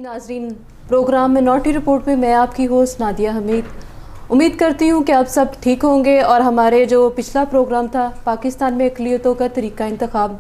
नाजरीन, programme minority report में मैं आपकी होस्ट नादिया हमीद उम्मीद करती हूँ कि आप सब ठीक होंगे और हमारे जो पिछला प्रोग्राम था पाकिस्तान में अक़लियतों का तरीका इंतखाब,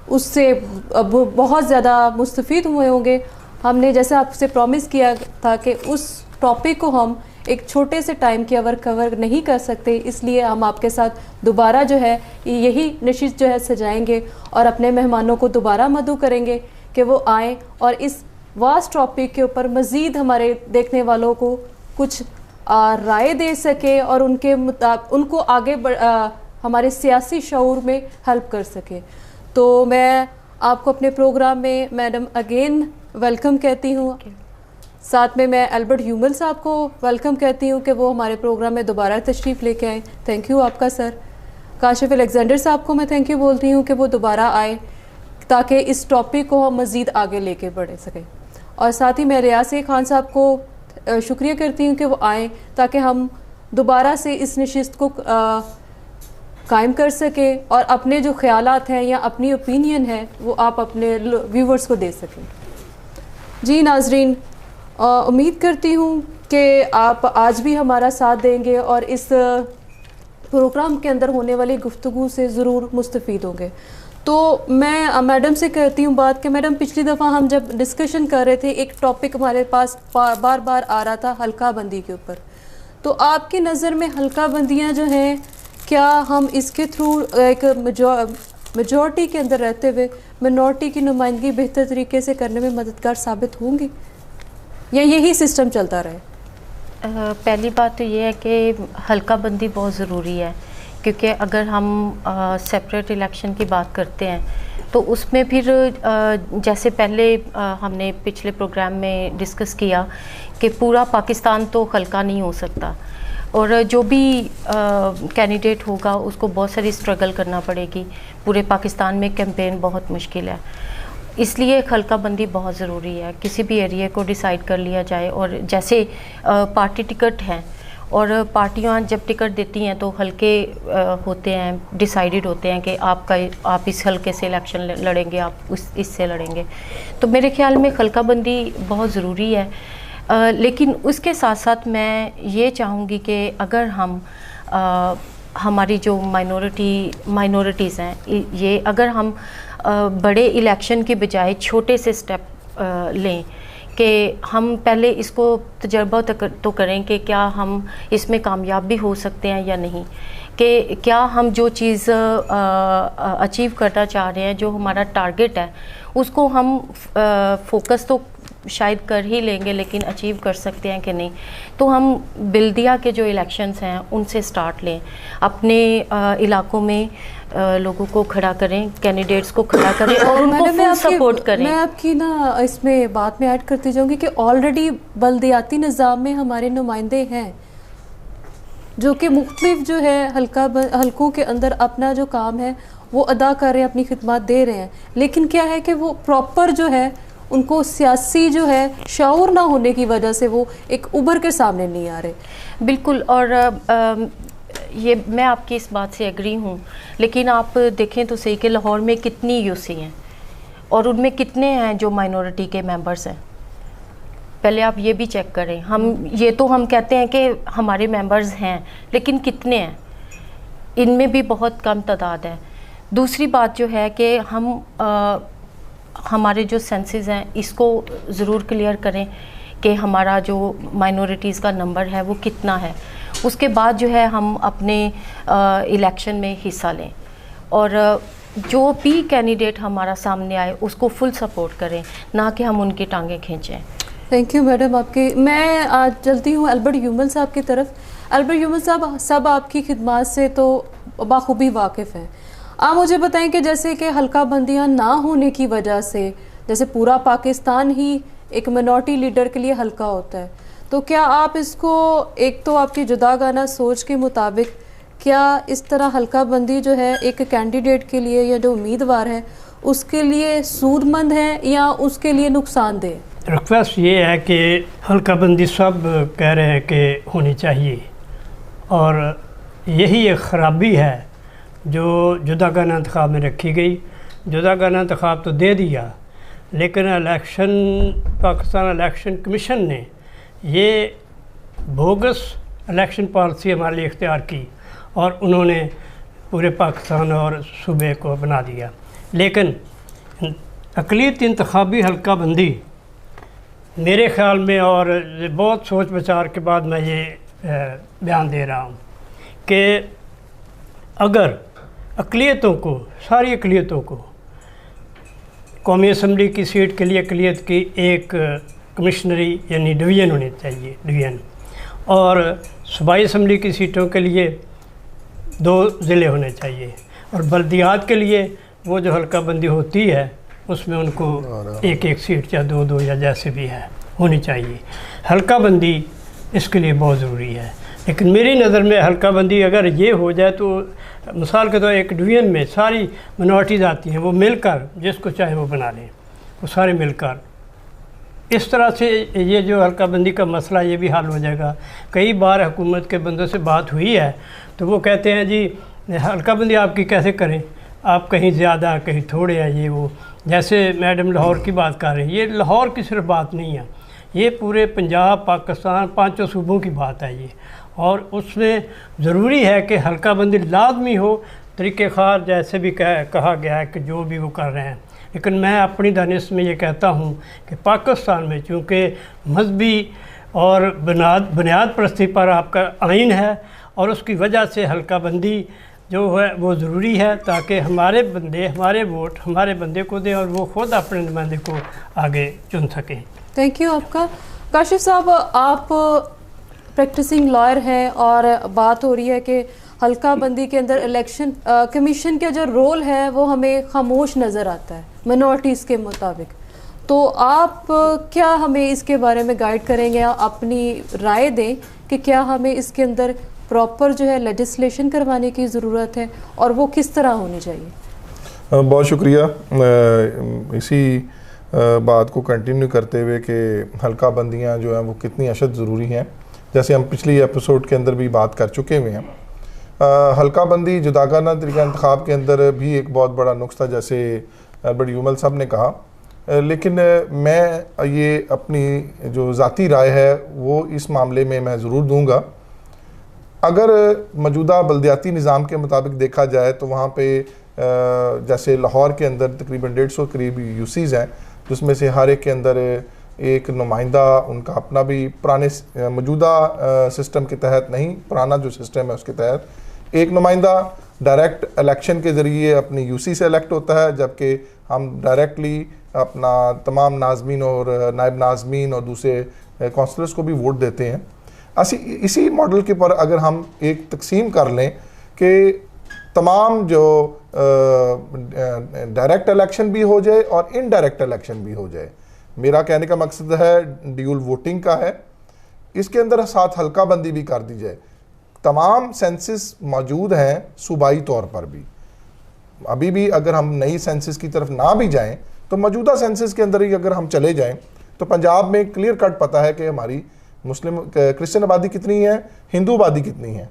उससे अब बहुत ज़्यादा मुस्तफ़ीद हुए होंगे। हमने जैसे आपसे प्रॉमिस किया था कि उस टॉपिक को हम एक छोटे से टाइम के कवर नहीं कर सकते, इसलिए हम आपके साथ दोबारा जो है यही नशिस्त जो है सजाएंगे और अपने मेहमानों को दोबारा मदऊ करेंगे कि वो आएँ और इस वास्ट टॉपिक के ऊपर मज़ीद हमारे देखने वालों को कुछ राय दे सके और उनको आगे हमारे सियासी शऊर में हेल्प कर सके। तो मैं आपको अपने प्रोग्राम में मैडम अगेन वेलकम कहती हूँ। साथ में मैं अल्बर्ट ह्यूमल साहब को वेलकम कहती हूँ कि वो हमारे प्रोग्राम में दोबारा तशरीफ़ लेके आए। थैंक यू आपका सर। काशिफ अलेक्जेंडर साहब को मैं थैंक यू बोलती हूँ कि वो दोबारा आए ताकि इस टॉपिक को हम मज़ीद आगे लेके बढ़ सकें। और साथ ही मैं रियासी खान साहब को शुक्रिया करती हूँ कि वो आएँ ताकि हम दोबारा से इस नशिस्त को कायम कर सके और अपने जो ख्यालात हैं या अपनी ओपिनियन है वो आप अपने व्यूवर्स को दे सकें। जी नाजरीन, उम्मीद करती हूँ कि आप आज भी हमारा साथ देंगे और इस प्रोग्राम के अंदर होने वाली गुफ्तगू से ज़रूर मुस्तफ़ीद होंगे। तो मैं मैडम से कहती हूँ बात कि मैडम, पिछली दफ़ा हम जब डिस्कशन कर रहे थे एक टॉपिक हमारे पास बार बार आ रहा था हल्का बंदी के ऊपर, तो आपकी नज़र में हल्का बंदियाँ जो हैं, क्या हम इसके थ्रू एक मेजॉरिटी के अंदर रहते हुए मिनॉरिटी की नुमाइंदगी बेहतर तरीके से करने में मददगार साबित होंगी या यही सिस्टम चलता रहे? पहली बात तो ये है कि हल्का बंदी बहुत ज़रूरी है, क्योंकि अगर हम सेपरेट इलेक्शन की बात करते हैं तो उसमें फिर जैसे पहले हमने पिछले प्रोग्राम में डिस्कस किया कि पूरा पाकिस्तान तो हल्का नहीं हो सकता और जो भी कैंडिडेट होगा उसको बहुत सारी स्ट्रगल करना पड़ेगी। पूरे पाकिस्तान में कैंपेन बहुत मुश्किल है, इसलिए हल्का बंदी बहुत ज़रूरी है। किसी भी एरिया को डिसाइड कर लिया जाए और जैसे पार्टी टिकट हैं और पार्टियां जब टिकट देती हैं तो हल्के होते हैं, डिसाइडेड होते हैं कि आप इस हल्के से इलेक्शन लड़ेंगे, आप इससे लड़ेंगे। तो मेरे ख्याल में हल्का बंदी बहुत ज़रूरी है। लेकिन उसके साथ साथ मैं ये चाहूँगी कि अगर हम हमारी जो माइनॉरिटीज़ हैं, ये अगर हम बड़े इलेक्शन की बजाय छोटे से स्टेप लें कि हम पहले इसको तजर्बा तो करें कि क्या हम इसमें कामयाब भी हो सकते हैं या नहीं, कि क्या हम जो चीज़ अचीव करना चाह रहे हैं, जो हमारा टारगेट है, उसको हम फोकस तो शायद कर ही लेंगे लेकिन अचीव कर सकते हैं कि नहीं। तो हम बिल्दिया के जो इलेक्शंस हैं उनसे स्टार्ट लें, अपने इलाकों में लोगों को खड़ा करें, कैंडिडेट्स को खड़ा करें और उनको फुल सपोर्ट करें। मैं आपकी ना इसमें बात में ऐड करती जाऊंगी कि ऑलरेडी बल्दियाती निज़ाम में हमारे नुमाइंदे हैं जो कि मुख्तलिफ जो है हल्कों के अंदर अपना जो काम है वो अदा कर रहे हैं, अपनी खिदमत दे रहे हैं। लेकिन क्या है कि वो प्रॉपर जो है उनको सियासी जो है शऊर ना होने की वजह से वो एक उभर के सामने नहीं आ रहे। बिल्कुल, और ये मैं आपकी इस बात से एग्री हूँ, लेकिन आप देखें तो सही कि लाहौर में कितनी यूसी हैं और उनमें कितने हैं जो माइनॉरिटी के मेंबर्स हैं। पहले आप ये भी चेक करें। हम कहते हैं कि हमारे मेंबर्स हैं, लेकिन कितने हैं? इनमें भी बहुत कम तादाद है। दूसरी बात जो है कि हमारे जो सेंसेस हैं इसको ज़रूर क्लियर करें कि हमारा जो माइनॉरिटीज़ का नंबर है वो कितना है। उसके बाद जो है हम अपने इलेक्शन में हिस्सा लें और जो भी कैंडिडेट हमारा सामने आए उसको फुल सपोर्ट करें, ना कि हम उनकी टांगें खींचें। थैंक यू मैडम आपकी। मैं आज चलती हूँ अल्बर्ट ह्यूमल साहब की तरफ। अल्बर्ट ह्यूमल साहब, सब आपकी खिदमत से तो बाखूबी वाकिफ़ हैं। आप मुझे बताएं कि जैसे कि हल्का बंदियाँ ना होने की वजह से, जैसे पूरा पाकिस्तान ही एक मिनॉरिटी लीडर के लिए हल्का होता है, तो क्या आप इसको एक तो आपकी जुदागाना सोच के मुताबिक क्या इस तरह हल्का बंदी जो है एक कैंडिडेट के लिए या जो उम्मीदवार है उसके लिए सूदमंद है या उसके लिए नुकसानदेह? रिक्वेस्ट ये है कि हल्का बंदी सब कह रहे हैं कि होनी चाहिए और यही एक ख़राबी है जो जुदागाना इंतखाब में रखी गई। जुदागाना इंतखाब तो दे दिया, लेकिन पाकिस्तान इलेक्शन कमीशन ने ये बोगस इलेक्शन पॉलिसी हमारे लिए इख्तियार की और उन्होंने पूरे पाकिस्तान और सूबे को बना दिया। लेकिन अक़लियत इंतखाबी हल्का बंदी मेरे ख़्याल में, और बहुत सोच विचार के बाद मैं ये बयान दे रहा हूँ कि अगर अक़लियतों को, सारी अक़लियतों को कौमी असम्बली की सीट के लिए अक़लियत की एक कमिश्नरी यानी डिवीज़न होनी चाहिए, डिवीज़न, और सूबाई असम्बली की सीटों के लिए 2 ज़िले होने चाहिए, और बल्दियात के लिए वो जो हल्का बंदी होती है उसमें उनको 1-1 सीट या 2-2 या जैसे भी है होनी चाहिए। हल्का बंदी इसके लिए बहुत ज़रूरी है। लेकिन मेरी नज़र में हल्का बंदी अगर ये हो जाए तो मिसाल के तौर एक डिवीज़न में सारी मिनॉरिटीज़ आती हैं, वो मिलकर जिसको चाहे वो बना लें, वो सारे मिलकर, इस तरह से ये जो हल्का बंदी का मसला ये भी हल हो जाएगा। कई बार हुकूमत के बंदों से बात हुई है तो वो कहते हैं जी हल्का बंदी आपकी कैसे करें, आप कहीं ज़्यादा कहीं थोड़े हैं, ये वो। जैसे मैडम लाहौर की बात कर रहे हैं, ये लाहौर की सिर्फ बात नहीं है, ये पूरे पंजाब, पाकिस्तान, 5 सूबों की बात है ये। और उसमें ज़रूरी है कि हल्का बंदी लाजमी हो, तरीक़ेकार जैसे भी कहा गया है कि जो भी वो कर रहे हैं। लेकिन मैं अपनी दानिश में ये कहता हूँ कि पाकिस्तान में चूँकि मजहबी और बुनियाद परस्ती पर आपका आइन है और उसकी वजह से हल्का बंदी जो है वो ज़रूरी है, ताकि हमारे बंदे हमारे वोट हमारे बंदे को दें और वो ख़ुद अपने नुमाइंदे को आगे चुन सकें। थैंक यू आपका। काशिफ साहब, आप प्रैक्टिसिंग लॉयर हैं और बात हो रही है कि हल्का बंदी के अंदर इलेक्शन कमीशन का जो रोल है वो हमें खामोश नज़र आता है मिनॉरिटीज़ के मुताबिक, तो आप क्या हमें इसके बारे में गाइड करेंगे या अपनी राय दें कि क्या हमें इसके अंदर प्रॉपर जो है लेजिस्लेशन करवाने की ज़रूरत है और वो किस तरह होनी चाहिए? बहुत शुक्रिया। इसी बात को कंटिन्यू करते हुए कि हल्का बंदियाँ जो हैं वो कितनी अशद ज़रूरी हैं, जैसे हम पिछली एपिसोड के अंदर भी बात कर चुके हुए हैं। हल्का बंदी जुदागाना तरीका इंतखाब के अंदर भी एक बहुत बड़ा नुक्स था, जैसे बड़ी उमल साहब ने कहा। लेकिन मैं ये अपनी जो ज़ाती राय है वो इस मामले में मैं ज़रूर दूँगा। अगर मौजूदा बल्दियाती निज़ाम के मुताबिक देखा जाए तो वहाँ पे जैसे लाहौर के अंदर तकरीबन 150 करीब यूसीज़ हैं, जिसमें से हर एक के अंदर एक नुमाइंदा उनका अपना भी पुराने मौजूदा सिस्टम के तहत नहीं, पुराना जो सिस्टम है उसके तहत एक नुमाइंदा डायरेक्ट इलेक्शन के ज़रिए अपनी यूसी से इलेक्ट होता है, जबकि हम डायरेक्टली अपना तमाम नाज़मीन और नायब नाज़मीन और दूसरे काउंसलर्स को भी वोट देते हैं। इसी मॉडल के पर अगर हम एक तकसीम कर लें कि तमाम जो डायरेक्ट इलेक्शन भी हो जाए और इनडायरेक्ट इलेक्शन भी हो जाए, मेरा कहने का मकसद है ड्यूल वोटिंग का है, इसके अंदर साथ हल्का बंदी भी कर दी जाए। तमाम सेंसस मौजूद हैं सूबाई तौर पर भी, अभी भी अगर हम नई सेंसस की तरफ ना भी जाएं तो मौजूदा सेंसस के अंदर ही अगर हम चले जाएं तो पंजाब में क्लियर कट पता है कि हमारी मुस्लिम क्रिश्चियन आबादी कितनी है, हिंदू आबादी कितनी है,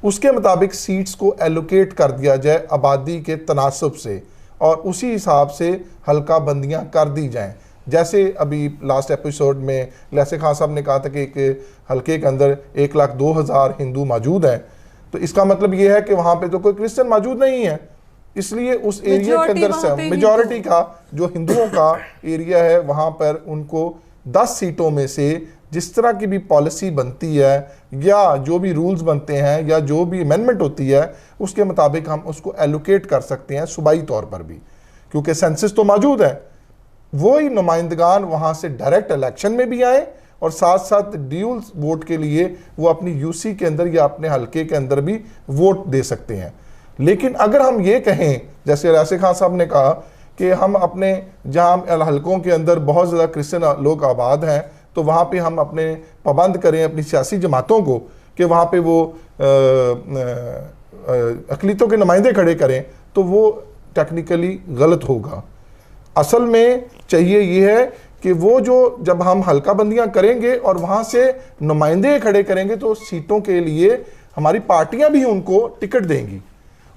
उसके मुताबिक सीट्स को एलोकेट कर दिया जाए आबादी के तनासब से और उसी हिसाब से हल्का बंदियाँ कर दी जाएँ। जैसे अभी लास्ट एपिसोड में लैसे खान साहब ने कहा था कि एक हल्के के अंदर 1,02,000 हिंदू मौजूद हैं, तो इसका मतलब ये है कि वहाँ पे तो कोई क्रिश्चियन मौजूद नहीं है, इसलिए उस एरिया के अंदर से मेजॉरिटी का जो हिंदुओं का एरिया है वहाँ पर उनको 10 सीटों में से जिस तरह की भी पॉलिसी बनती है या जो भी रूल्स बनते हैं या जो भी अमेंडमेंट होती है उसके मुताबिक हम उसको एलोकेट कर सकते हैं सूबाई तौर पर भी, क्योंकि सेंसस तो मौजूद है। वही नुमाइंदगान वहाँ से डायरेक्ट इलेक्शन में भी आए और साथ साथ ड्यूल वोट के लिए वो अपनी यूसी के अंदर या अपने हल्के के अंदर भी वोट दे सकते हैं। लेकिन अगर हम ये कहें, जैसे लैसे खान साहब ने कहा कि हम अपने जहाँ हल्कों के अंदर बहुत ज़्यादा क्रिश्चियन लोग आबाद हैं तो वहाँ पे हम अपने पाबंद करें अपनी सियासी जमातों को कि वहाँ पे वो अक़लियतों के नुमाइंदे खड़े करें, तो वो टेक्निकली गलत होगा। असल में चाहिए ये है कि वो जो जब हम हल्का बंदियाँ करेंगे और वहाँ से नुमाइंदे खड़े करेंगे तो सीटों के लिए हमारी पार्टियाँ भी उनको टिकट देंगी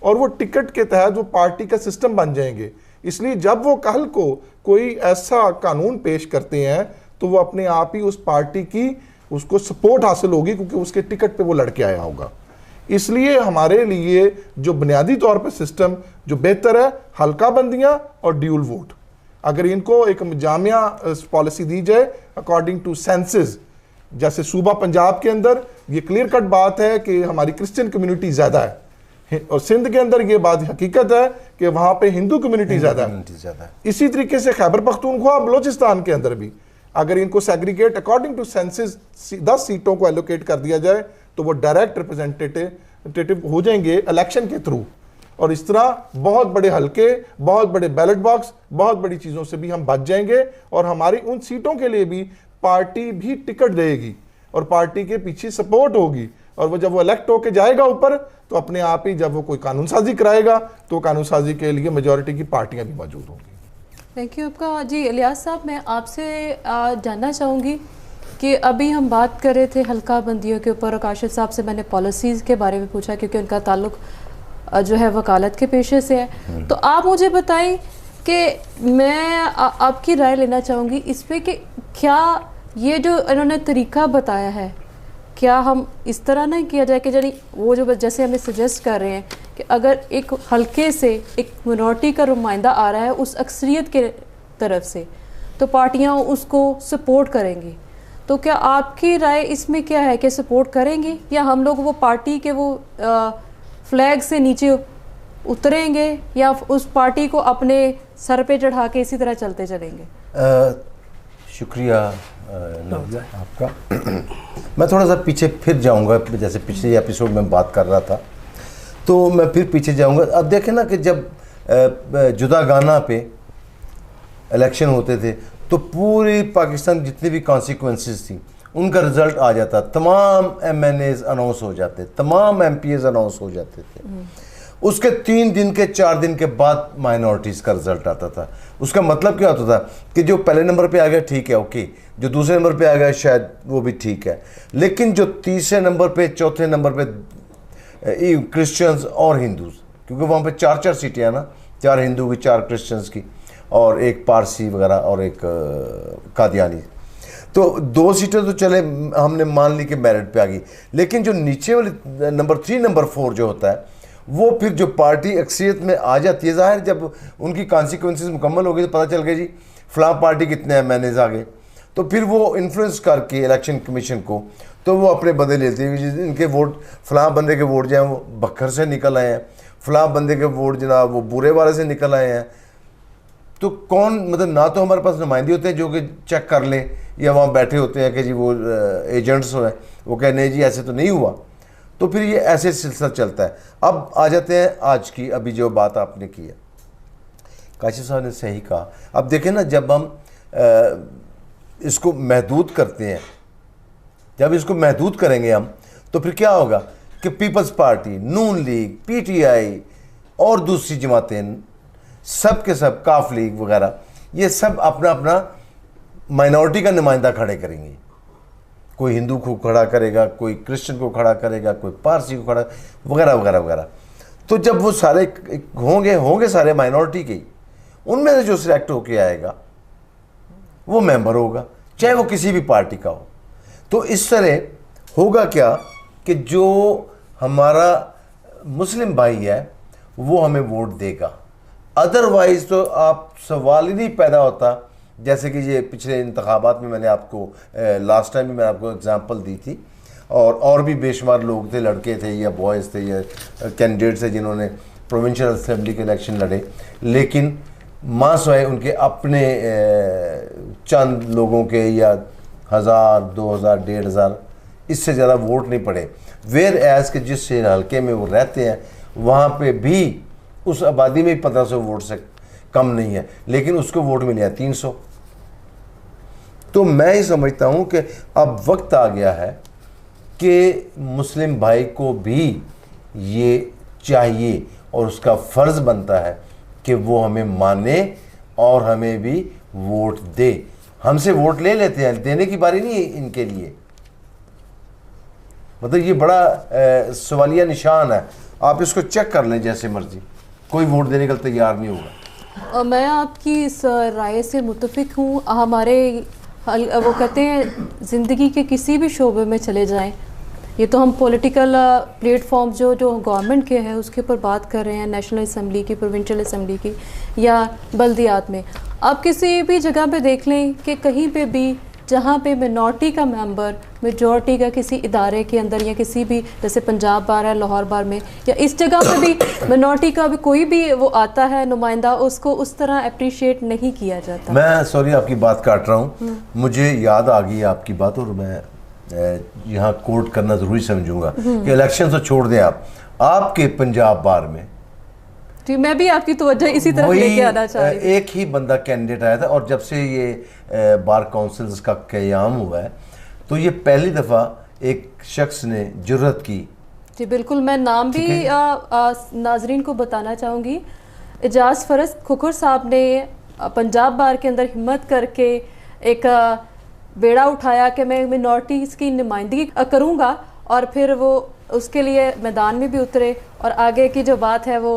और वो टिकट के तहत वो पार्टी का सिस्टम बन जाएंगे। इसलिए जब वो कल को कोई ऐसा कानून पेश करते हैं तो वो अपने आप ही उस पार्टी की उसको सपोर्ट हासिल होगी, क्योंकि उसके टिकट पे वो लड़के आया होगा। इसलिए हमारे लिए जो बुनियादी तौर पे सिस्टम जो बेहतर है, हल्का बंदियां और ड्यूल वोट, अगर इनको एक जामिया पॉलिसी दी जाए अकॉर्डिंग टू सेंसेस, जैसे सूबा पंजाब के अंदर ये क्लियर कट बात है कि हमारी क्रिश्चियन कम्युनिटी ज़्यादा है, और सिंध के अंदर ये बात हकीकत है कि वहाँ पे हिंदू कम्युनिटी ज़्यादा है। इसी तरीके से खैबर पख्तूनख्वा बलोचिस्तान के अंदर भी अगर इनको सेग्रीगेट अकॉर्डिंग टू सेंसेस 10 सीटों को एलोकेट कर दिया जाए तो वो डायरेक्ट रिप्रेजेंटेटिव हो जाएंगे इलेक्शन के थ्रू, और इस तरह बहुत बड़े हलके, बहुत बड़े बैलेट बॉक्स, बहुत बड़ी चीज़ों से भी हम बच जाएंगे, और हमारी उन सीटों के लिए भी पार्टी भी टिकट देगी और पार्टी के पीछे सपोर्ट होगी, और वो जब वो इलेक्ट होके जाएगा ऊपर तो अपने आप ही जब वो कोई कानून साजी कराएगा तो कानून साजी के लिए मेजॉरिटी की पार्टियां भी मौजूद होंगी। थैंक यू आपका। जी इलियास साहब, मैं आपसे जानना चाहूँगी कि अभी हम बात कर रहे थे हल्का बंदियों के ऊपर, और काशिद साहब से मैंने पॉलिसीज़ के बारे में पूछा क्योंकि उनका ताल्लुक जो है वकालत के पेशे से है। तो आप मुझे बताएं कि मैं आपकी राय लेना चाहूँगी इस पर कि क्या ये जो इन्होंने तरीका बताया है, क्या हम इस तरह नहीं किया जाए कि यानी वो जो जैसे हमें सजेस्ट कर रहे हैं कि अगर एक हल्के से एक मिनॉरिटी का नुमाइंदा आ रहा है उस अक्सरियत के तरफ से, तो पार्टियां उसको सपोर्ट करेंगी, तो क्या आपकी राय इसमें क्या है कि सपोर्ट करेंगे या हम लोग वो पार्टी के वो फ्लैग से नीचे उतरेंगे या उस पार्टी को अपने सर पे चढ़ा के इसी तरह चलते चलेंगे? शुक्रिया नादिया आपका। मैं थोड़ा सा पीछे फिर जाऊंगा, जैसे पिछले एपिसोड में बात कर रहा था तो मैं फिर पीछे जाऊंगा। अब देखें ना कि जब जुदा गाना पे इलेक्शन होते थे तो पूरी पाकिस्तान जितनी भी कॉन्सिक्वेंसेस थी उनका रिजल्ट आ जाता, तमाम MNAs अनाउंस हो जाते, तमाम MPAs अनाउंस हो जाते थे। उसके 3 दिन के 4 दिन के बाद माइनॉरिटीज़ का रिजल्ट आता था। उसका मतलब क्या होता था कि जो पहले नंबर पे आ गया ठीक है, ओके, जो दूसरे नंबर पे आ गया शायद वो भी ठीक है, लेकिन जो तीसरे नंबर पे, चौथे नंबर पे क्रिश्चियंस और हिंदूज, क्योंकि वहाँ पे 4-4 सीटें हैं ना, 4 हिंदू की, 4 क्रिश्चियंस की और एक पारसी वगैरह और एक कादियानी, तो 2 सीटें तो चले हमने मान ली कि मेरिट पे आ गई, लेकिन जो नीचे वाली नंबर 3 नंबर 4 जो होता है वो फिर जो पार्टी अक्सरियत में आ जाती है, ज़ाहिर जब उनकी कॉन्सिक्वेंसेस मुकम्मल हो गई तो पता चल गया जी फ़लाँ पार्टी कितने MNAs आ गए, तो फिर वो इन्फ्लुएंस करके इलेक्शन कमीशन को तो वो अपने बंदे लेते हैं। इनके वोट, फ़लाँ बंदे के वोट जो हैं वो बखर से निकल आए हैं, फ़लाँ बंदे के वोट जनाब वो बुरे वाले से निकल आए हैं, तो कौन, मतलब ना तो हमारे पास नुमाइंदे होते हैं जो कि चेक कर लें, या वहाँ बैठे होते हैं कि जी वो एजेंट्स हैं वो कह नहीं जी ऐसे तो नहीं हुआ, तो फिर ये ऐसे सिलसिला चलता है। अब आ जाते हैं आज की, अभी जो बात आपने की है, काशिफ साहब ने सही कहा। अब देखें ना, जब हम इसको महदूद करते हैं, जब इसको महदूद करेंगे हम, तो फिर क्या होगा कि पीपल्स पार्टी, नून लीग, PTI और दूसरी जमातें सब के सब, काफ लीग वगैरह, ये सब अपना अपना माइनॉरिटी का नुमाइंदा खड़े करेंगे। कोई हिंदू को खड़ा करेगा, कोई क्रिश्चियन को खड़ा करेगा, कोई पारसी को खड़ा, वगैरह वगैरह वगैरह। तो जब वो सारे होंगे सारे माइनॉरिटी के, उनमें से जो सिलेक्ट होके आएगा वो मेंबर होगा, चाहे वो किसी भी पार्टी का हो। तो इस तरह होगा क्या कि जो हमारा मुस्लिम भाई है वो हमें वोट देगा, अदरवाइज तो आप सवाल ही नहीं पैदा होता। जैसे कि ये पिछले इंतखाबात में मैंने आपको लास्ट टाइम भी मैंने आपको एग्जांपल दी थी, और भी बेशुमार लोग थे, लड़के थे या बॉयज़ थे या कैंडिडेट्स थे जिन्होंने प्रोविंशियल असेंबली के इलेक्शन लड़े, लेकिन मासवाए उनके अपने चंद लोगों के या 1000, 2000, 1500 इससे ज़्यादा वोट नहीं पड़े। वेयर एज के जिस हल्के में वो रहते हैं वहाँ पे भी उस आबादी में 1500 वोट से कम नहीं है, लेकिन उसको वोट मिले हैं 300। तो मैं ही समझता हूँ कि अब वक्त आ गया है कि मुस्लिम भाई को भी ये चाहिए और उसका फ़र्ज़ बनता है कि वो हमें माने और हमें भी वोट दे। हमसे वोट ले लेते हैं, देने की बारी नहीं है इनके लिए। मतलब ये बड़ा सवालिया निशान है। आप इसको चेक कर लें जैसे मर्जी, कोई वोट देने के लिए तैयार नहीं होगा। मैं आपकी इस राय से मुत्तफिक हूँ। हमारे वो कहते हैं ज़िंदगी के किसी भी शोबे में चले जाएं, ये तो हम पॉलिटिकल प्लेटफॉर्म जो गवर्नमेंट के है उसके ऊपर बात कर रहे हैं, नेशनल असम्बली की, प्रोविंशियल असम्बली की या बल्दियात में, आप किसी भी जगह पे देख लें कि कहीं पे भी जहाँ पे मिनॉरिटी का मेंबर मेजॉरिटी का किसी इदारे के अंदर या किसी भी, जैसे पंजाब बार है, लाहौर बार में या इस जगह पे भी मिनॉरिटी का भी कोई भी वो आता है नुमाइंदा, उसको उस तरह अप्रिशिएट नहीं किया जाता। मैं सॉरी आपकी बात काट रहा हूँ, मुझे याद आ गई आपकी बात और मैं यहाँ कोट करना ज़रूरी समझूंगा कि इलेक्शन तो छोड़ दें आपके पंजाब बार में जी, मैं भी आपकी तवज्जो इसी तरफ लेके आना चाह रही थी। एक ही बंदा कैंडिडेट आया था और जब से ये बार काउंसिल्स का क़याम हुआ है तो ये पहली दफ़ा एक शख्स ने जुर्रत की। जी बिल्कुल, मैं नाम भी नाजरीन को बताना चाहूँगी। एजाज फरज खुखर साहब ने पंजाब बार के अंदर हिम्मत करके एक बेड़ा उठाया कि मैं मिनॉरिटीज़ की नुमाइंदगी करूँगा और फिर वो उसके लिए मैदान में भी उतरे और आगे की जो बात है वो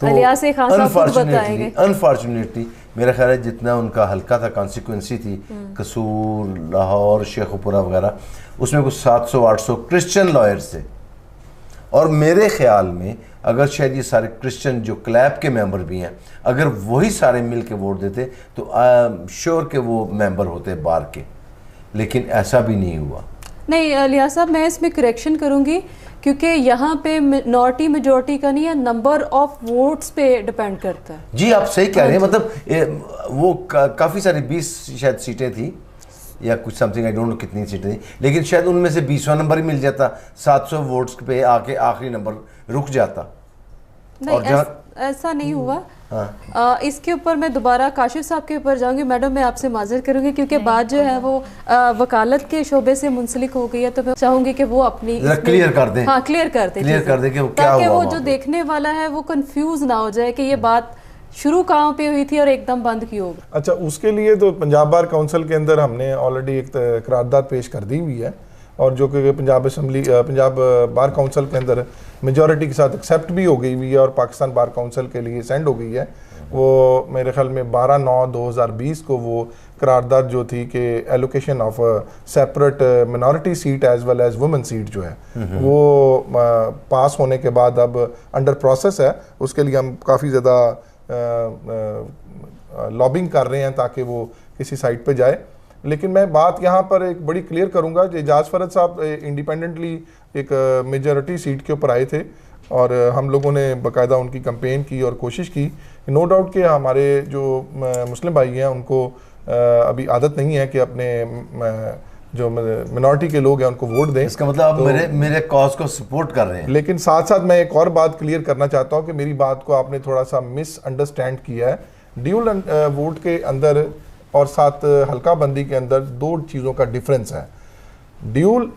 अलियास खान साहब खुद बताएंगे। अनफॉर्चुनेटली मेरा ख्याल है जितना उनका हल्का था, कॉन्सिक्वेंसी थी कसूर, लाहौर, शेखुपुरा वगैरह, उसमें कुछ 700-800 क्रिश्चियन लॉयर्स थे और मेरे ख्याल में अगर शायद ये सारे क्रिश्चियन जो क्लैब के मेंबर भी हैं, अगर वही सारे मिल के वोट देते तो श्योर के वो मेंबर होते बार के, लेकिन ऐसा भी नहीं हुआ। नहीं अलियास साहब, मैं इसमें करेक्शन करूँगी क्योंकि यहाँ पे मिनॉरिटी मेजॉरिटी का नहीं है, नंबर ऑफ वोट्स पे डिपेंड करता है। जी आप सही कह रहे हैं, मतलब वो काफ़ी सारी 20 शायद सीटें थी या कुछ समथिंग, आई डोंट नो कितनी सीटें थी, लेकिन शायद उनमें से 20वां नंबर ही मिल जाता, 700 वोट्स पे आके आखिरी नंबर रुक जाता। नहीं और ऐसा नहीं हुआ। हाँ। इसके ऊपर मैं दोबारा काशिफ साहब के ऊपर जाऊंगी। मैडम मैं आपसे माजरत करूंगी क्योंकि बात जो है वो वकालत के शोबे से मुंसलिक हो गई है, तो मैं चाहूंगी कि वो अपनी क्लियर कर दें। हाँ क्लियर कर दें कि वो क्या ताकि हुआ, वो जो देखने वाला है वो कंफ्यूज ना हो जाए कि ये बात शुरू कहाँ पे हुई थी और एकदम बंद क्यों होगी। अच्छा, उसके लिए तो पंजाब बार काउंसिल के अंदर हमने ऑलरेडी एक करारदाद पेश कर दी हुई है और जो कि पंजाब बार काउंसिल के अंदर मेजॉरिटी के साथ एक्सेप्ट भी हो गई हुई है और पाकिस्तान बार काउंसिल के लिए सेंड हो गई है। वो मेरे ख्याल में 12/9/2020 को वो करारदाद जो थी कि allocation of separate minority seat as well as women seat जो है वो पास होने के बाद अब अंडर प्रोसेस है। उसके लिए हम काफ़ी ज़्यादा लॉबिंग कर रहे हैं ताकि वो किसी साइट पे जाए। लेकिन मैं बात यहाँ पर एक बड़ी क्लियर करूँगा कि एजाज फरज साहब इंडिपेंडेंटली एक मेजॉरिटी सीट के ऊपर आए थे और हम लोगों ने बाकायदा उनकी कैंपेन की और कोशिश की। नो डाउट कि हमारे जो मुस्लिम भाई हैं उनको अभी आदत नहीं है कि अपने जो मिनॉरिटी के लोग हैं उनको वोट दें। इसका मतलब आप तो मेरे कॉज को सपोर्ट कर रहे हैं। लेकिन साथ साथ मैं एक और बात क्लियर करना चाहता हूँ कि मेरी बात को आपने थोड़ा सा मिसअंडरस्टैंड किया है। ड्यूल वोट के अंदर और साथ हल्का बंदी के अंदर दो चीज़ों का डिफरेंस है। ड्यूल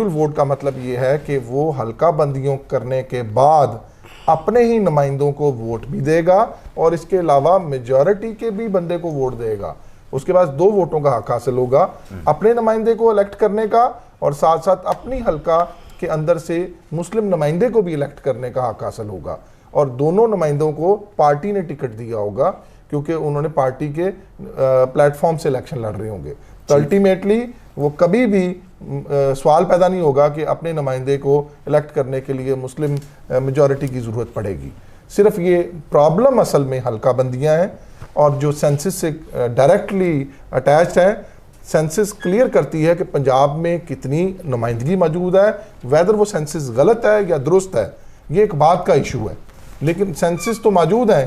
वोट का मतलब ये है कि वो हल्का बंदियों करने के बाद अपने ही नुमाइंदों को वोट भी देगा और इसके अलावा मेजॉरिटी के भी बंदे को वोट देगा। उसके बाद 2 वोटों का हक हासिल होगा, अपने नुमाइंदे को इलेक्ट करने का और साथ साथ अपनी हल्का के अंदर से मुस्लिम नुमाइंदे को भी इलेक्ट करने का हक हासिल होगा। और दोनों नुमाइंदों को पार्टी ने टिकट दिया होगा क्योंकि उन्होंने पार्टी के प्लेटफॉर्म से इलेक्शन लड़ रहे होंगे। तो अल्टीमेटली वो कभी भी सवाल पैदा नहीं होगा कि अपने नुमाइंदे को इलेक्ट करने के लिए मुस्लिम मेजॉरिटी की ज़रूरत पड़ेगी। सिर्फ ये प्रॉब्लम असल में हल्का बंदियाँ हैं और जो सेंसस से डायरेक्टली अटैच्ड है। सेंसस क्लियर करती है कि पंजाब में कितनी नुमाइंदगी मौजूद है, वेदर वो सेंसस गलत है या दुरुस्त है ये एक बात का इशू है, लेकिन सेंसस तो मौजूद है।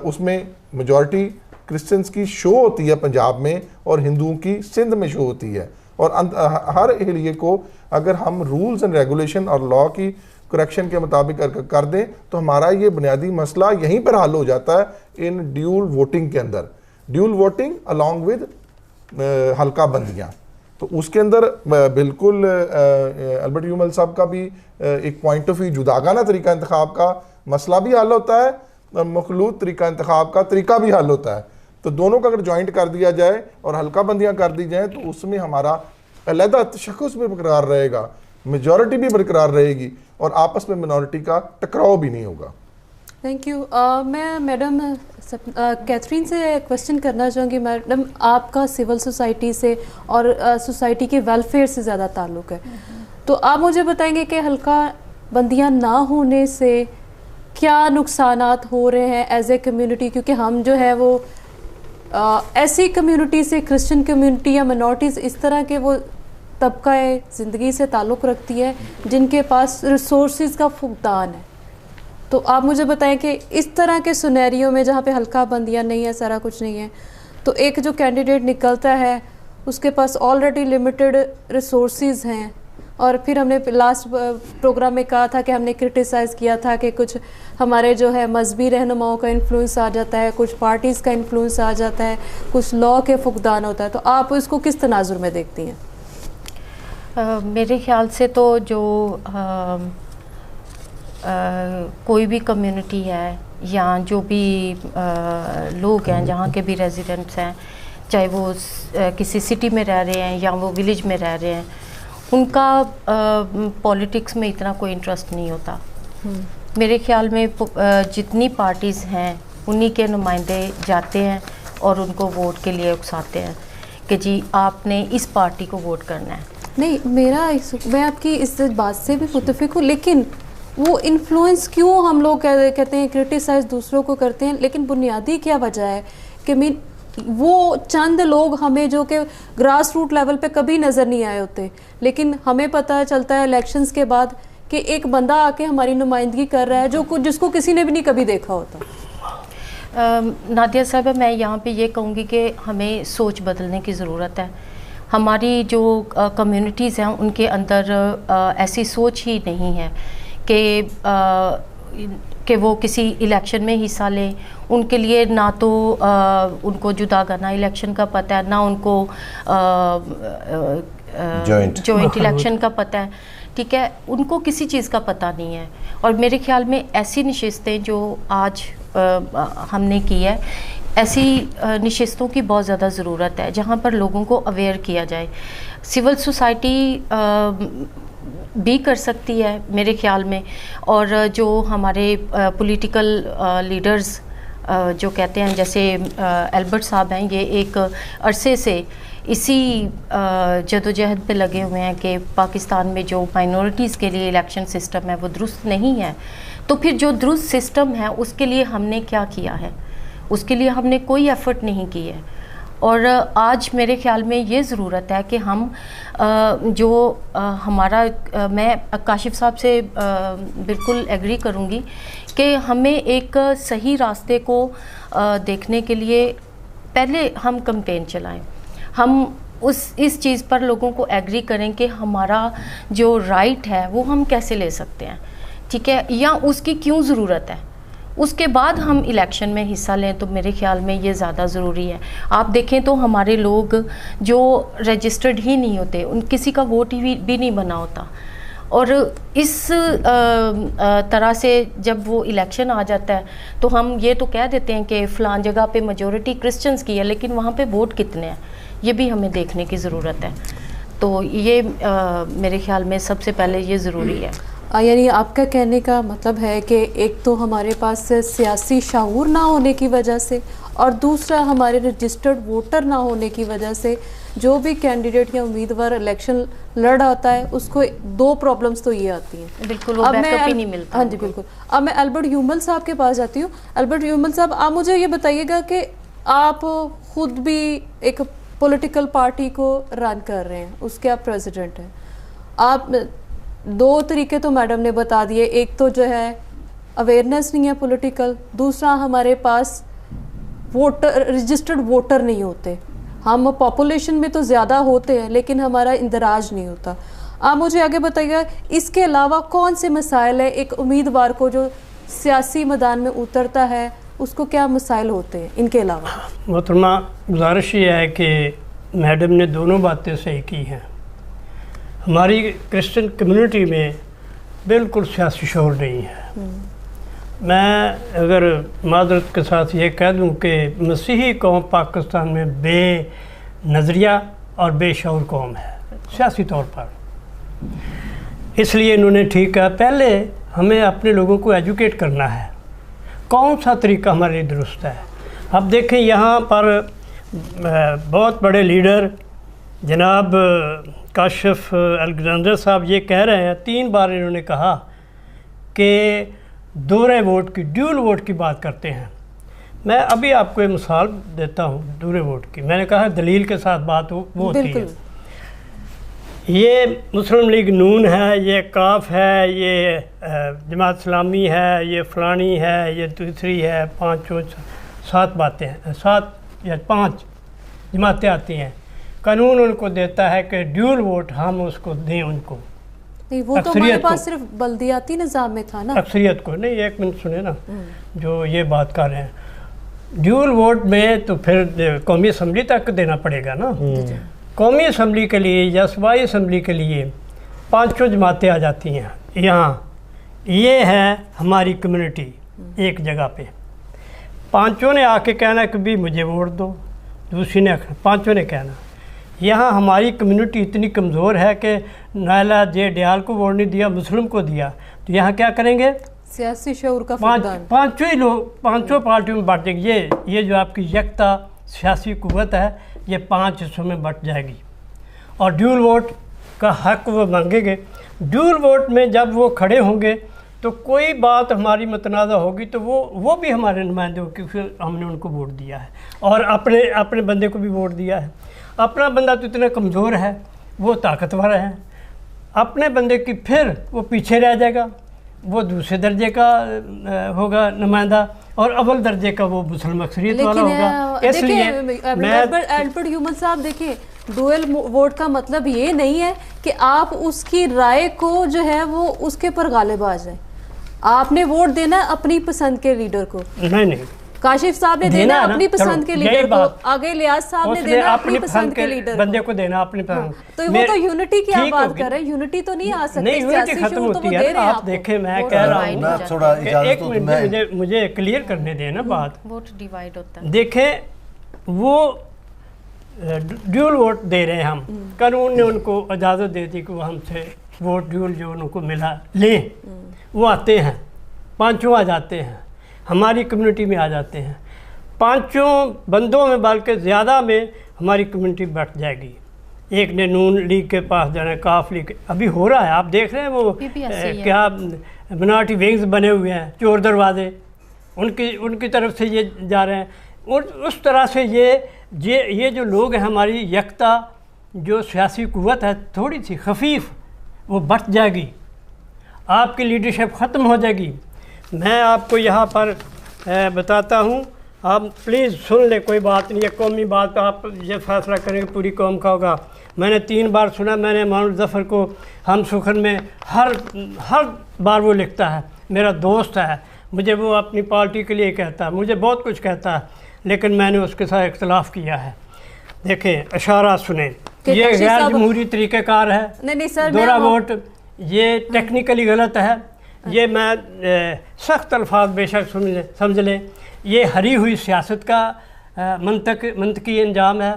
उसमें मेजॉरिटी क्रिश्चियंस की शो होती है पंजाब में और हिंदुओं की सिंध में शो होती है। और हर एरिए को अगर हम रूल्स एंड रेगुलेशन और लॉ की करेक्शन के मुताबिक कर दें तो हमारा ये बुनियादी मसला यहीं पर हल हो जाता है इन ड्यूल वोटिंग के अंदर। ड्यूल वोटिंग अलॉन्ग विद हल्का बंदियाँ, तो उसके अंदर बिल्कुल अल्बर्ट यूमल साहब का भी एक पॉइंट ऑफ व्यू जुदागाना तरीका इंतखाब का मसला भी हल होता है, मखलूत तरीका इंतखाब का तरीका भी हल होता है। तो दोनों का अगर ज्वाइंट कर दिया जाए और हल्का बंदियाँ कर दी जाए तो उसमें हमारा अलहदा तशख़्ख़ुस भी बरकरार रहेगा मेजॉरिटी भी बरकरार रहेगी और आपस में मिनॉरिटी का टकराव भी नहीं होगा। Thank you. मैं मैडम कैथरीन से क्वेश्चन करना चाहूँगी। मैडम, आपका सिविल सोसाइटी से और सोसाइटी के वेलफेयर से ज़्यादा ताल्लुक़ है, तो आप मुझे बताएंगे कि हल्का बंदियाँ ना होने से क्या नुकसानात हो रहे हैं एज ए कम्युनिटी, क्योंकि हम जो है वो ऐसी कम्युनिटी से, क्रिश्चियन कम्युनिटी या मिनॉरिटीज़ इस तरह के वो तबका ज़िंदगी से ताल्लुक़ रखती है जिनके पास रिसोर्सेज का फुकदान है। तो आप मुझे बताएं कि इस तरह के सिनेरियो में जहाँ पे हल्का बंदियाँ नहीं है, सारा कुछ नहीं है, तो एक जो कैंडिडेट निकलता है उसके पास ऑलरेडी लिमिटेड रिसोर्सेज हैं, और फिर हमने लास्ट प्रोग्राम में कहा था कि हमने क्रिटिसाइज़ किया था कि कुछ हमारे जो है मजहबी रहनुमाओं का इन्फ्लुएंस आ जाता है, कुछ पार्टीज़ का इन्फ्लुएंस आ जाता है, कुछ लॉ के फुकदान होता है, तो आप इसको किस तनाजुर में देखती हैं? मेरे ख्याल से तो जो कोई भी कम्युनिटी है या जो भी लोग हैं, जहाँ के भी रेजिडेंट्स हैं, चाहे वो किसी सिटी में रह रहे हैं या वो विलेज में रह रहे हैं, उनका पॉलिटिक्स में इतना कोई इंटरेस्ट नहीं होता। मेरे ख्याल में जितनी पार्टीज़ हैं उन्हीं के नुमाइंदे जाते हैं और उनको वोट के लिए उकसाते हैं कि जी आपने इस पार्टी को वोट करना है। नहीं, मैं आपकी इस बात से भी मुत्तफिक हूँ, लेकिन वो इन्फ्लुएंस क्यों हम लोग कहते हैं, क्रिटिसाइज दूसरों को करते हैं, लेकिन बुनियादी क्या वजह है कि वो चंद लोग हमें जो कि ग्रास रूट लेवल पे कभी नज़र नहीं आए होते, लेकिन हमें पता चलता है इलेक्शंस के बाद कि एक बंदा आके हमारी नुमाइंदगी कर रहा है जिसको किसी ने भी नहीं कभी देखा होता। नादिया साहब, मैं यहाँ पे ये कहूँगी कि हमें सोच बदलने की ज़रूरत है। हमारी जो कम्युनिटीज़ हैं उनके अंदर ऐसी सोच ही नहीं है कि वो किसी इलेक्शन में हिस्सा लें। उनके लिए ना तो उनको जुदा करना इलेक्शन का पता है, ना उनको जॉइंट इलेक्शन का पता है, ठीक है, उनको किसी चीज़ का पता नहीं है। और मेरे ख्याल में ऐसी नशिस्तें जो आज हमने की है, ऐसी नशिस्तों की बहुत ज़्यादा ज़रूरत है जहाँ पर लोगों को अवेयर किया जाए। सिविल सोसाइटी भी कर सकती है मेरे ख्याल में, और जो हमारे पॉलिटिकल लीडर्स जो कहते हैं, जैसे एल्बर्ट साहब हैं, ये एक अरसे से इसी जदोजहद पे लगे हुए हैं कि पाकिस्तान में जो माइनॉरिटीज़ के लिए इलेक्शन सिस्टम है वो दुरुस्त नहीं है। तो फिर जो दुरुस्त सिस्टम है उसके लिए हमने क्या किया है? उसके लिए हमने कोई एफ़र्ट नहीं की है। और आज मेरे ख्याल में ये ज़रूरत है कि हम मैं काशिफ साहब से बिल्कुल एग्री करूँगी कि हमें एक सही रास्ते को देखने के लिए पहले हम कैंपेन चलाएं। हम इस चीज़ पर लोगों को एग्री करें कि हमारा जो राइट है वो हम कैसे ले सकते हैं, ठीक है, या उसकी क्यों ज़रूरत है। उसके बाद हम इलेक्शन में हिस्सा लें तो मेरे ख्याल में ये ज़्यादा ज़रूरी है। आप देखें तो हमारे लोग जो रजिस्टर्ड ही नहीं होते, किसी का वोट भी नहीं बना होता, और इस तरह से जब वो इलेक्शन आ जाता है तो हम ये तो कह देते हैं कि फ़लान जगह पे मेजॉरिटी क्रिश्चियंस की है, लेकिन वहाँ पे वोट कितने हैं ये भी हमें देखने की ज़रूरत है। तो ये मेरे ख्याल में सबसे पहले ये ज़रूरी है। यानी आपका कहने का मतलब है कि एक तो हमारे पास सियासी शऊर ना होने की वजह से, और दूसरा हमारे रजिस्टर्ड वोटर ना होने की वजह से जो भी कैंडिडेट या उम्मीदवार इलेक्शन लड़ आता है उसको दो प्रॉब्लम्स तो ये आती हैं। बिल्कुल, वो बैकअप ही नहीं मिलता। हाँ जी बिल्कुल। अब मैं अल्बर्ट ह्यूमल साहब के पास जाती हूँ। अल्बर्ट ह्यूमल साहब, आप मुझे ये बताइएगा कि आप खुद भी एक पॉलिटिकल पार्टी को रन कर रहे हैं, उसके आप प्रेसिडेंट हैं। आप दो तरीके तो मैडम ने बता दिए, एक तो जो है अवेयरनेस नहीं है पॉलिटिकल, दूसरा हमारे पास रजिस्टर्ड वोटर नहीं होते। हम पॉपुलेशन में तो ज़्यादा होते हैं लेकिन हमारा इंदराज नहीं होता। आप मुझे आगे बताइएगा इसके अलावा कौन से मसाइल है एक उम्मीदवार को जो सियासी मैदान में उतरता है, उसको क्या मसाइल होते हैं इनके अलावा? मोहतरमा, गुजारिश ये है कि मैडम ने दोनों बातें सही की हैं। हमारी क्रिश्चियन कम्युनिटी में बिल्कुल सियासी शोर नहीं है। मैं अगर मादरत के साथ ये कह दूं कि मसीही कौम पाकिस्तान में बेनज़रिया और बेशऊर कौम है सियासी तौर पर। इसलिए इन्होंने ठीक कहा, पहले हमें अपने लोगों को एजुकेट करना है, कौन सा तरीका हमारे लिए दुरुस्त है। अब देखें यहाँ पर बहुत बड़े लीडर जनाब काशिफ अलexander साहब ये कह रहे हैं, 3 बार इन्होंने कहा कि दोहरे वोट की, ड्यूल वोट की बात करते हैं। मैं अभी आपको एक मिसाल देता हूँ दोहरे वोट की। मैंने कहा दलील के साथ बात वो होती है। ये मुस्लिम लीग नून है, ये काफ है, ये जमात इस्लामी है, ये फ़लानी है, ये दूसरी है, 7 बातें हैं, 7 या 5 जमातें आती हैं। कानून उनको देता है कि ड्यूल वोट हम उसको दें उनको। नहीं, वो तो हमारे पास सिर्फ बल्दियाती निज़ाम में था ना। अक्सरियत को नहीं, 1 मिनट सुने ना, जो ये बात कर रहे हैं ड्यूल वोट में तो फिर कौमी असम्बली तक देना पड़ेगा ना। कौमी असम्बली के लिए या सूबाई असम्बली के लिए 5 जमातें आ जाती हैं। यहाँ ये है हमारी कम्युनिटी एक जगह पे, 5 ने आके कहना कि भी मुझे वोट दो, दूसरी ने 5 ने कहना। यहाँ हमारी कम्युनिटी इतनी कमज़ोर है कि नायला जे डियाल को वोट नहीं दिया, मुस्लिम को दिया, तो यहाँ क्या करेंगे? सियासी शऊर का पाँचों ही लोग 5 पार्टियों में बांट देंगे। ये जो आपकी यकता सियासी कुव्वत है ये 5 हिस्सों में बट जाएगी और ड्यूल वोट का हक वो मांगेंगे। ड्यूल वोट में जब वो खड़े होंगे तो कोई बात हमारी मतनाज़ा होगी तो वो भी हमारे नुमाइंदे होंगे, क्योंकि हमने उनको वोट दिया है और अपने बंदे को भी वोट दिया है। अपना बंदा तो इतना कमज़ोर है, वो ताकतवर है, अपने बंदे की फिर वो पीछे रह जाएगा, वो दूसरे दर्जे का होगा नुमाइंदा और अव्वल दर्जे का वो मुस्लिम अक्सरियत वाला होगा। इसलिए एल्बर्ट ह्यूमन साहब देखिए, डुअल वोट का मतलब ये नहीं है कि आप उसकी राय को जो है वो उसके पर गालिब आ जाए। आपने वोट देना अपनी पसंद के लीडर को। नहीं, काशिफ साहब ने देना अपनी पसंद के लीडर को, आगे लियाज साहब ने देना अपनी पसंद के लीडर बंदे को देना अपनी पसंद। तो वो तो यूनिटी की आप बात कर रहे हैं, यूनिटी तो नहीं आ सकती। नहीं, यूनिटी खत्म होती है। आप देखें, मैं कह रहा हूँ, एक मिनट मुझे क्लियर करने दें ना बात। वोट डिवाइड होता है। देखें, वो ड्यूल वोट दे रहे हैं हम, कानून ने उनको इजाज़त दे दी कि वो हमसे वोट ड्यूल जो उनको मिला लें। वो आते हैं, 5 आ जाते हैं, हमारी कम्युनिटी में आ जाते हैं। 5 बंदों में बल्कि ज़्यादा में हमारी कम्युनिटी बढ़ जाएगी। एक ने नून लीग के पास जाना है, काफ लीग अभी हो रहा है, आप देख रहे हैं वो क्या मिनॉरिटी विंग्स बने हुए हैं, चोर दरवाजे उनकी तरफ से ये जा रहे हैं। और उस तरह से ये जो लोग हैं, हमारी यकता जो सियासी कुव्वत है थोड़ी सी खफीफ वो बढ़ जाएगी, आपकी लीडरशिप ख़त्म हो जाएगी। मैं आपको यहाँ पर बताता हूँ, आप प्लीज़ सुन ले, कोई बात नहीं है, कौमी बात आप ये फैसला करेंगे पूरी कौम का होगा। मैंने 3 बार सुना, मैंने मानुल ज़फ़र को हम सुखन में हर बार वो लिखता है, मेरा दोस्त है, मुझे वो अपनी पार्टी के लिए कहता है, मुझे बहुत कुछ कहता है, लेकिन मैंने उसके साथ इख्तलाफ किया है। देखें, इशारा सुने, ये गैर जमहूरी तरीक़ेकार है। नहीं सर, दोहरा वोट ये टेक्निकली गलत है, ये मैं सख्त अल्फाज बेशक समझ लें, ये हरी हुई सियासत का मंतकी अंजाम है,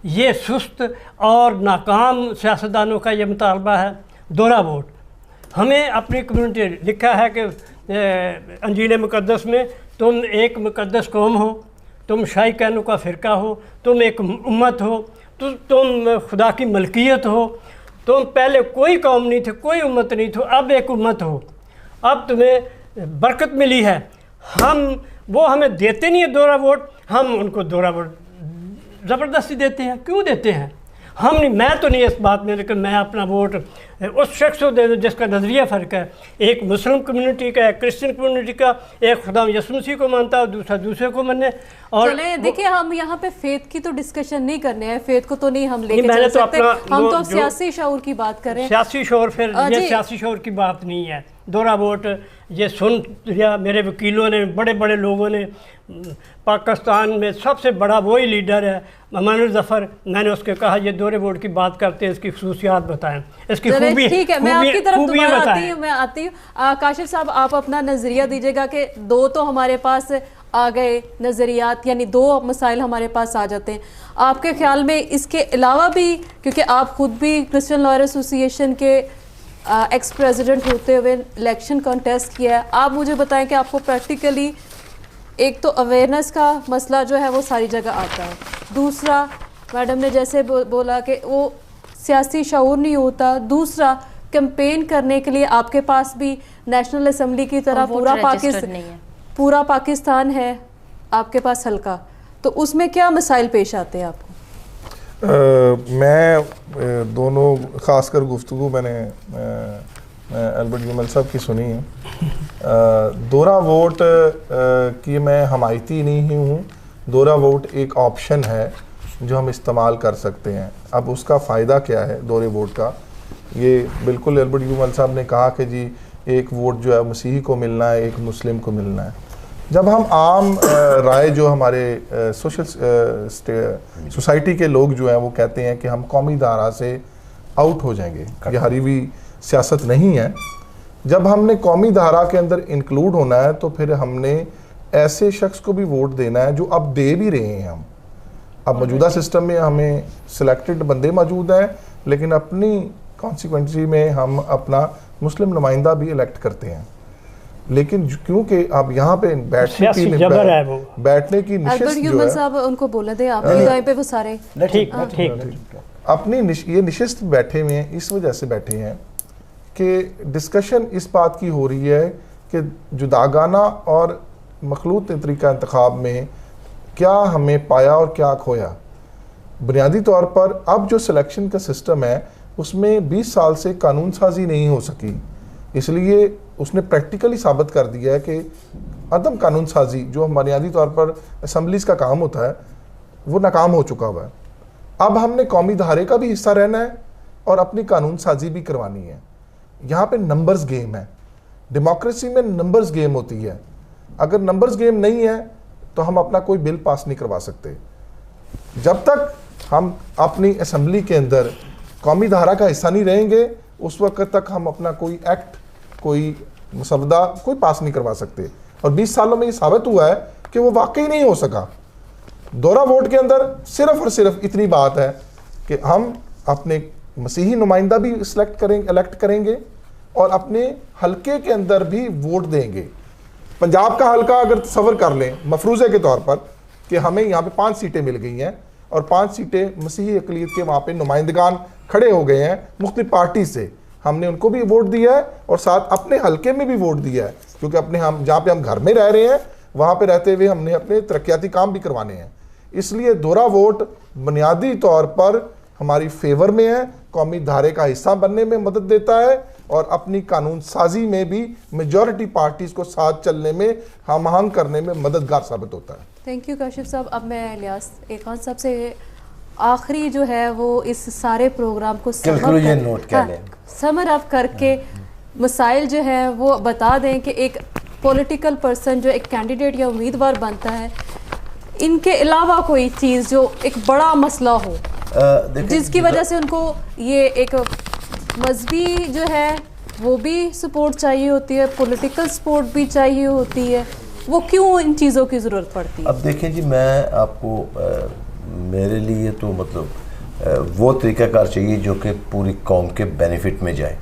ये सुस्त और नाकाम सियासतदानों का ये मुतालबा है। दोहरा वोट हमें अपनी कम्युनिटी लिखा है कि अंजील मुक़द्दस में तुम एक मुक़द्दस कौम हो, तुम शाही कहनों का फ़िरका हो, तुम एक उम्मत हो, तुम खुदा की मलकियत हो, तुम पहले कोई कौम नहीं थे, कोई उम्मत नहीं थी, अब एक उम्मत हो, अब तुम्हें बरकत मिली है। वो हमें देते नहीं है दोहरा वोट, हम उनको दोहरा वोट ज़बरदस्ती देते हैं। क्यों देते हैं? हम नहीं, मैं तो नहीं इस बात में, लेकिन मैं अपना वोट उस शख्स को दे दूँ जिसका नज़रिया फ़र्क है। एक मुस्लिम कम्युनिटी का, एक क्रिश्चियन कम्युनिटी का, एक खुदा यसु मसीह को मानता है, दूसरा दूसरे को मानने। और चले देखिए, हम यहाँ पे फेथ की तो डिस्कशन नहीं करने हैं, फेथ को तो नहीं हम लेके चल सकते, हम तो सियासी शऊर की बात करें। सियासी शऊर, फिर ये सियासी शऊर की बात नहीं है। दोहरा वोट ये सुन लिया मेरे वकीलों ने, बड़े बड़े लोगों ने, पाकिस्तान में सबसे बड़ा वही लीडर है मानुल ज़फ़र, मैंने उसके कहा ये दोहरे वोट की बात करते हैं, इसकी खसूसियात बताएं, इसकी खूबी। ठीक है, मैं आपकी तरफ दोबारा आती हूँ। काशिफ साहब, आप अपना नज़रिया दीजिएगा कि 2 तो हमारे पास आ गए नज़रियात, यानी 2 मसाइल हमारे पास आ जाते हैं। आपके ख्याल में इसके अलावा भी, क्योंकि आप खुद भी क्रिश्चियन लॉयर एसोसिएशन के एक्स प्रेसिडेंट होते हुए इलेक्शन कॉन्टेस्ट किया है, आप मुझे बताएं कि आपको प्रैक्टिकली एक तो अवेयरनेस का मसला जो है वो सारी जगह आता है, दूसरा मैडम ने जैसे बोला कि वो सियासी शऊर नहीं होता, दूसरा कैंपेन करने के लिए आपके पास भी नेशनल असेंबली की तरह पूरा पाकिस्तान है आपके पास हल्का, तो उसमें क्या मसाइल पेश आते हैं आपको? मैं दोनों ख़ासकर गुफ्तगू मैंने एल्बर्ट यूमल साहब की सुनी है। दोहरा वोट की मैं हमायती नहीं हूँ। दोहरा वोट एक ऑप्शन है जो हम इस्तेमाल कर सकते हैं। अब उसका फ़ायदा क्या है दोहरे वोट का, ये बिल्कुल एल्बर्ट यूमल साहब ने कहा कि जी एक वोट जो है मसीही को मिलना है, एक मुस्लिम को मिलना है। जब हम आम राय जो हमारे सोशल सोसाइटी के लोग जो हैं वो कहते हैं कि हम कौमी धारा से आउट हो जाएंगे, ये हरी हुई सियासत नहीं है। जब हमने कौमी धारा के अंदर इंक्लूड होना है तो फिर हमने ऐसे शख्स को भी वोट देना है जो अब दे भी रहे हैं हम। अब मौजूदा सिस्टम में हमें सिलेक्टेड बंदे मौजूद हैं, लेकिन अपनी कॉन्सिक्वेंसी में हम अपना मुस्लिम नुमाइंदा भी इलेक्ट करते हैं। लेकिन क्योंकि अब यहाँ पे बैठने की निशिस्त जो है, साहब उनको बोले थे आपकी दाएं पे वो सारे ठीक अपनी ये निशिस्त बैठे हुए हैं, इस वजह से बैठे हैं कि डिस्कशन इस बात की हो रही है कि जुदागाना और मखलूत तरीका इंतखाब में क्या हमें पाया और क्या खोया। बुनियादी तौर पर अब जो सिलेक्शन का सिस्टम है उसमें 20 साल से कानून साजी नहीं हो सकी, इसलिए उसने प्रैक्टिकली साबित कर दिया है कि अदम कानून साजी जो बुनियादी तौर पर असम्बलीज का काम होता है वो नाकाम हो चुका हुआ है। अब हमने कौमी धारे का भी हिस्सा रहना है और अपनी कानून साजी भी करवानी है। यहाँ पे नंबर्स गेम है, डेमोक्रेसी में नंबर्स गेम होती है। अगर नंबर्स गेम नहीं है तो हम अपना कोई बिल पास नहीं करवा सकते। जब तक हम अपनी असम्बली के अंदर कौमी धारा का हिस्सा नहीं रहेंगे उस वक्त तक हम अपना कोई एक्ट, कोई मसवदा कोई पास नहीं करवा सकते। और 20 सालों में ये साबित हुआ है कि वो वाकई नहीं हो सका। दोहरा वोट के अंदर सिर्फ और सिर्फ इतनी बात है कि हम अपने मसीही नुमाइंदा भी इलेक्ट करेंगे और अपने हलके के अंदर भी वोट देंगे। पंजाब का हलका अगर तस्वर कर लें मफरूज़े के तौर पर कि हमें यहाँ पे 5 सीटें मिल गई हैं और 5 सीटें मसीही अक़लियत के वहाँ पे नुमाइंदगान खड़े हो गए हैं मुख्तलिफ पार्टी से, हमने उनको भी वोट दिया है और साथ अपने हलके में भी वोट दिया है, क्योंकि अपने हम जहाँ पे हम घर में रह रहे हैं वहाँ पे रहते हुए हमने अपने तरक्याती काम भी करवाने हैं। इसलिए दोहरा वोट बुनियादी तौर पर हमारी फेवर में है, कौमी धारे का हिस्सा बनने में मदद देता है और अपनी कानून साजी में भी मेजॉरिटी पार्टीज को साथ चलने में, हम आहंग करने में मददगार साबित होता है। थैंक यू काशिफ साहब। अब मैं इलियास एक खान साहब से आखिरी जो है वो इस सारे प्रोग्राम को समर अप करके मसाइल जो है वो बता दें कि एक पॉलिटिकल पर्सन जो एक कैंडिडेट या उम्मीदवार बनता है, इनके अलावा कोई चीज़ जो एक बड़ा मसला हो जिसकी वजह से उनको ये एक मजहबी जो है वो भी सपोर्ट चाहिए होती है, पॉलिटिकल सपोर्ट भी चाहिए होती है, वो क्यों इन चीज़ों की ज़रूरत पड़ती है? अब देखें जी, मैं आपको मेरे लिए तो मतलब वो तरीक़ाकार चाहिए जो कि पूरी कौम के बेनिफिट में जाए,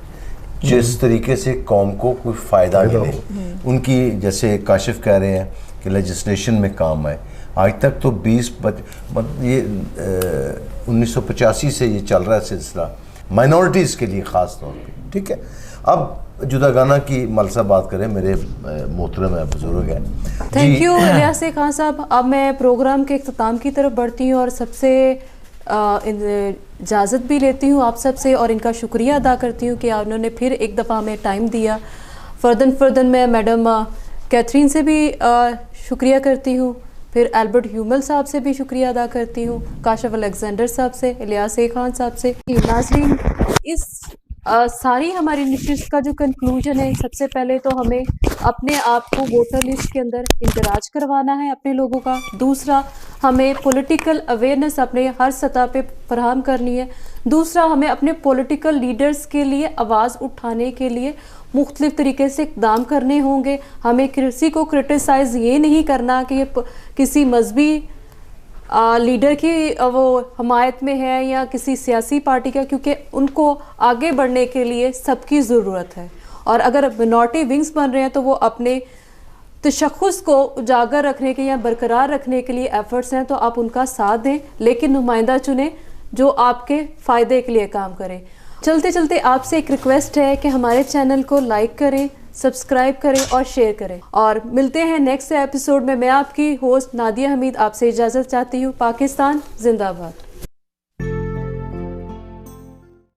जिस तरीके से कौम को कोई फ़ायदा मिले। उनकी जैसे काशिफ कह रहे हैं कि लेजिस्लेशन में काम आए। आज तक तो 20 ये 1985 से ये चल रहा है सिलसिला माइनॉरिटीज़ के लिए ख़ास तौर पे, ठीक है। अब जुदागाना की मलसा बात करें, मेरे मोहतरम है, बुजुर्ग हैं। थैंक यू इलियास खान साहब। अब मैं प्रोग्राम के इख्तिताम की तरफ बढ़ती हूँ और सबसे इजाज़त भी लेती हूँ आप सब से और इनका शुक्रिया अदा करती हूँ कि उन्होंने फिर एक दफ़ा हमें टाइम दिया। फ़र्दन मैं मैडम कैथरीन से भी शुक्रिया करती हूँ, फिर एल्बर्ट ह्यूमल साहब से भी शुक्रिया अदा करती हूँ, काशिफ अलेक्जेंडर साहब से, इलियास खान साहब से। नाज़रीन, इस सारी हमारी नशिस्त का जो कंक्लूजन है, सबसे पहले तो हमें अपने आप को वोटर लिस्ट के अंदर इंदराज करवाना है अपने लोगों का। दूसरा, हमें पॉलिटिकल अवेयरनेस अपने हर सतह पे फराहम करनी है। दूसरा, हमें अपने पॉलिटिकल लीडर्स के लिए आवाज़ उठाने के लिए मुख्तलिफ तरीके से इक़दाम करने होंगे। हमें किसी को क्रिटिसाइज़ ये नहीं करना कि ये किसी मजहबी लीडर की वो हमायत में है या किसी सियासी पार्टी का, क्योंकि उनको आगे बढ़ने के लिए सबकी ज़रूरत है। और अगर मिनॉरिटी विंग्स बन रहे हैं तो वो अपने तशख़्ख़ुस को उजागर रखने के या बरकरार रखने के लिए एफ़र्ट्स हैं, तो आप उनका साथ दें, लेकिन नुमाइंदा चुनें जो आपके फ़ायदे के लिए काम करे। चलते चलते आपसे एक रिक्वेस्ट है कि हमारे चैनल को लाइक करें, सब्सक्राइब करें और शेयर करें। और मिलते हैं नेक्स्ट एपिसोड में। मैं आपकी होस्ट नादिया हमीद आपसे इजाज़त चाहती हूँ। पाकिस्तान जिंदाबाद।